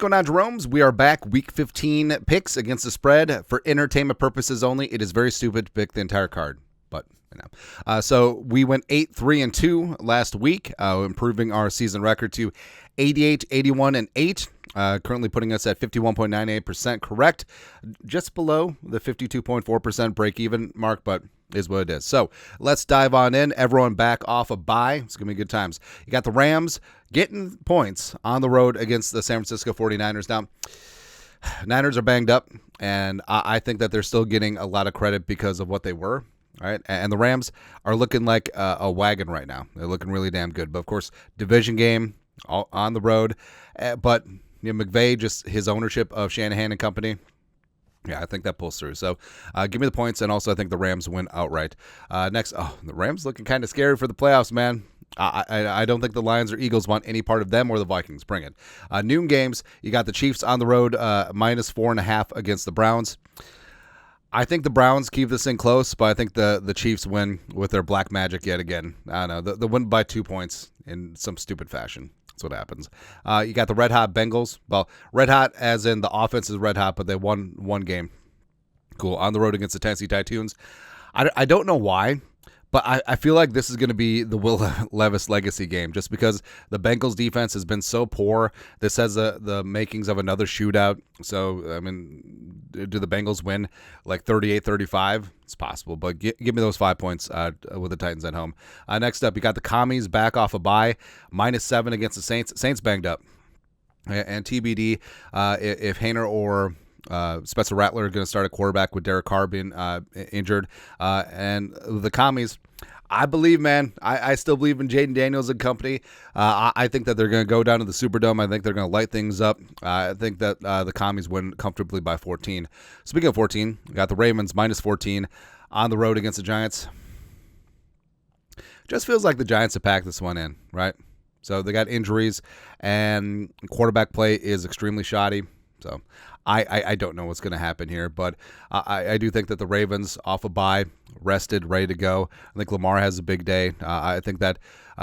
going on, Jeromes? We are back. Week 15 picks against the spread. For entertainment purposes only, it is very stupid to pick the entire card. But, you know. So we went 8-3-2 last week, improving our season record to 88, 81, and 8. Currently putting us at 51.98% correct, just below the 52.4% break-even mark, but is what it is. So let's dive on in. Everyone back off a bye. It's going to be good times. You got the Rams getting points on the road against the San Francisco 49ers. Now, Niners are banged up, and I think that they're still getting a lot of credit because of what they were. All right, and the Rams are looking like a wagon right now. They're looking really damn good. But, of course, division game on the road. But you know, McVay, just his ownership of Shanahan and company, yeah, I think that pulls through. So give me the points, and also I think the Rams win outright. Next, the Rams looking kind of scary for the playoffs, man. I don't think the Lions or Eagles want any part of them or the Vikings. Bring it. Noon games, you got the Chiefs on the road, -4.5 against the Browns. I think the Browns keep this thing close, but I think the Chiefs win with their black magic yet again. I don't know. They'll win by 2 points in some stupid fashion. That's what happens. You got the red hot Bengals. Well, red hot as in the offense is red hot, but they won one game. Cool. On the road against the Tennessee Titans. I don't know why, but I feel like this is going to be the Will Levis legacy game just because the Bengals defense has been so poor. This has the makings of another shootout. So, I mean, do the Bengals win like 38-35? It's possible, but give me those 5 points with the Titans at home. Next up, you got the Commies back off a bye, -7 against the Saints. Saints banged up. And TBD, if Hainer or Spencer Rattler are going to start a quarterback with Derek Carr being injured. And the Commies, I believe, man, I still believe in Jaden Daniels and company. I think that they're going to go down to the Superdome. I think they're going to light things up. I think that the Commies win comfortably by 14. Speaking of 14, we got the Ravens -14 on the road against the Giants. Just feels like the Giants have packed this one in, right? So they got injuries, and quarterback play is extremely shoddy. So I don't know what's going to happen here, but I do think that the Ravens off a bye, rested, ready to go. I think Lamar has a big day. I think that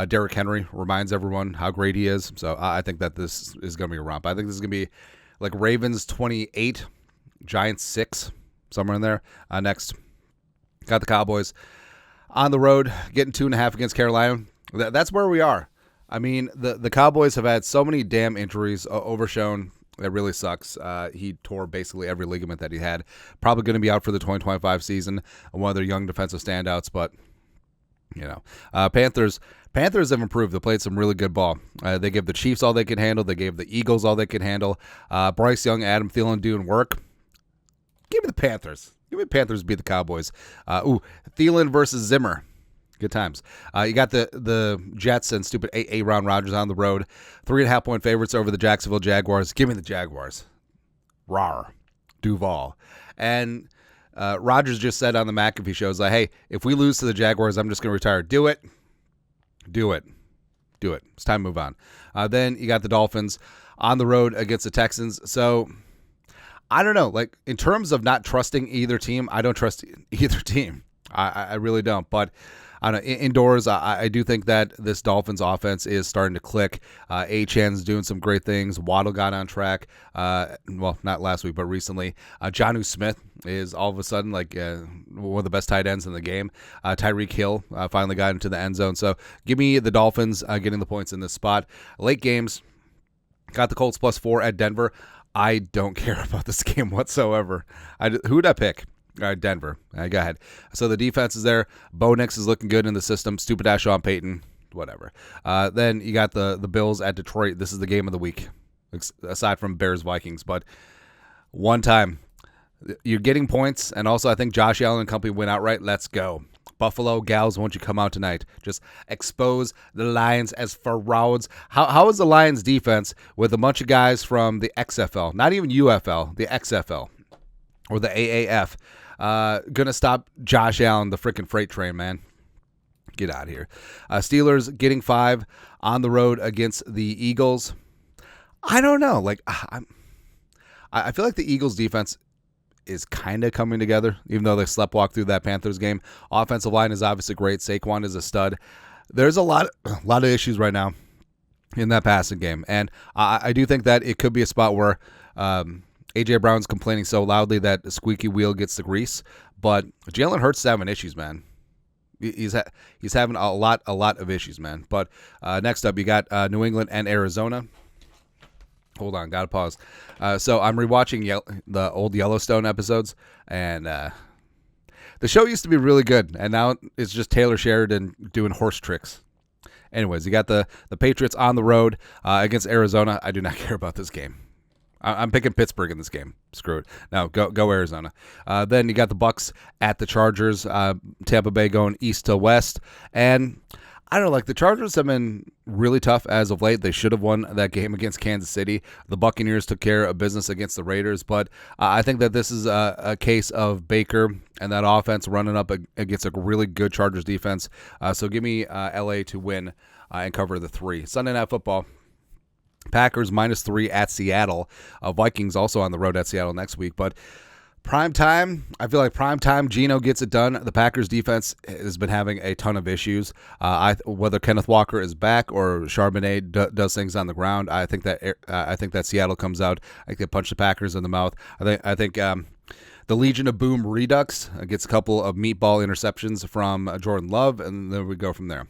Derrick Henry reminds everyone how great he is. So I think that this is going to be a romp. I think this is going to be like Ravens 28, Giants 6, somewhere in there. Next, got the Cowboys on the road, getting 2.5 against Carolina. That's where we are. I mean, the Cowboys have had so many damn injuries. Overshown, that really sucks. He tore basically every ligament that he had. Probably going to be out for the 2025 season. One of their young defensive standouts, but you know, Panthers have improved. They played some really good ball. They gave the Chiefs all they could handle. They gave the Eagles all they could handle. Bryce Young, Adam Thielen doing work. Give me the Panthers. Give me the Panthers beat the Cowboys. Thielen versus Zimmer. Good times. You got the Jets and stupid Aaron Rodgers on the road. 3.5 point favorites over the Jacksonville Jaguars. Give me the Jaguars. Rawr. Duval. And Rodgers just said on the McAfee show, like, hey, if we lose to the Jaguars, I'm just going to retire. Do it. It's time to move on. Then you got the Dolphins on the road against the Texans. So I don't know. Like, in terms of not trusting either team, I don't trust either team. I really don't. But I don't know, indoors, I do think that this Dolphins offense is starting to click. Achan's doing some great things. Waddle got on track. Well, not last week, but recently. Jonnu Smith is all of a sudden like one of the best tight ends in the game. Tyreek Hill finally got into the end zone. So give me the Dolphins getting the points in this spot. Late games, got the Colts +4 at Denver. I don't care about this game whatsoever. Who'd I pick? All right, Denver. Go ahead. So the defense is there. Bo Nix is looking good in the system. Stupid ass Sean Payton. Whatever. Then you got the Bills at Detroit. This is the game of the week, aside from Bears-Vikings. But one time, you're getting points, and also I think Josh Allen and company win outright. Let's go. Buffalo Gals, won't you come out tonight? Just expose the Lions as frauds. How is the Lions defense with a bunch of guys from the XFL, not even UFL, the XFL, or the AAF, going to stop Josh Allen, the freaking freight train, man? Get out of here. Steelers getting 5 on the road against the Eagles. I don't know. Like, I feel like the Eagles defense is kind of coming together, even though they sleptwalk through that Panthers game. Offensive line is obviously great. Saquon is a stud. There's a lot of issues right now in that passing game. And I do think that it could be a spot where A.J. Brown's complaining so loudly that the squeaky wheel gets the grease. But Jalen Hurts is having issues, man. He's having a lot of issues, man. But next up, you got New England and Arizona. Hold on, gotta pause. So I'm rewatching the old Yellowstone episodes, and the show used to be really good, and now it's just Taylor Sheridan doing horse tricks. Anyways, you got the Patriots on the road against Arizona. I do not care about this game. I'm picking Pittsburgh in this game. Screw it. No, go Arizona. Then you got the Bucks at the Chargers. Tampa Bay going east to west. And I don't know, like the Chargers have been really tough as of late. They should have won that game against Kansas City. The Buccaneers took care of business against the Raiders. But I think that this is a case of Baker and that offense running up against a really good Chargers defense. So give me LA to win and cover the 3. Sunday Night Football. Packers -3 at Seattle. Vikings also on the road at Seattle next week. But Primetime, I feel like Primetime, Geno gets it done. The Packers defense has been having a ton of issues. Whether Kenneth Walker is back or Charbonnet does things on the ground, I think that Seattle comes out. I think they punch the Packers in the mouth. I think the Legion of Boom Redux gets a couple of meatball interceptions from Jordan Love, and then we go from there.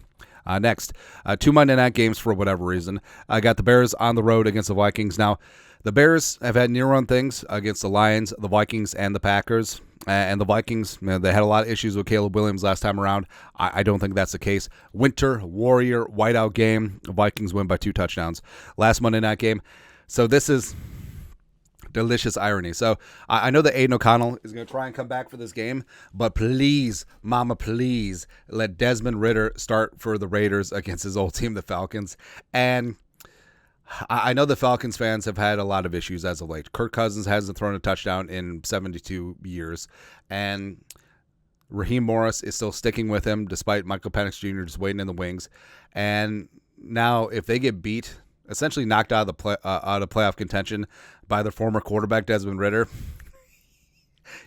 Next, 2 Monday night games for whatever reason. I got the Bears on the road against the Vikings. Now, the Bears have had near-run things against the Lions, the Vikings, and the Packers. And the Vikings, they had a lot of issues with Caleb Williams last time around. I don't think that's the case. Winter Warrior whiteout game. The Vikings win by 2 touchdowns. Last Monday night game. So this is delicious irony. So I know that Aiden O'Connell is going to try and come back for this game, but please, mama, please let Desmond Ridder start for the Raiders against his old team, the Falcons. And I know the Falcons fans have had a lot of issues as of late. Kirk Cousins hasn't thrown a touchdown in 72 years, and Raheem Morris is still sticking with him despite Michael Penix Jr. just waiting in the wings. And now if they get beat, essentially knocked out of playoff contention by their former quarterback, Desmond Ridder,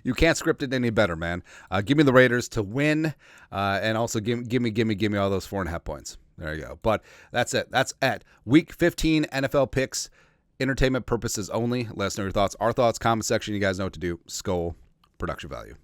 you can't script it any better, man. Give me the Raiders to win, and also give me all those 4.5 points. There you go. But that's it. That's at Week 15 NFL picks, entertainment purposes only. Let us know your thoughts. Our thoughts, comment section. You guys know what to do. Skull production value.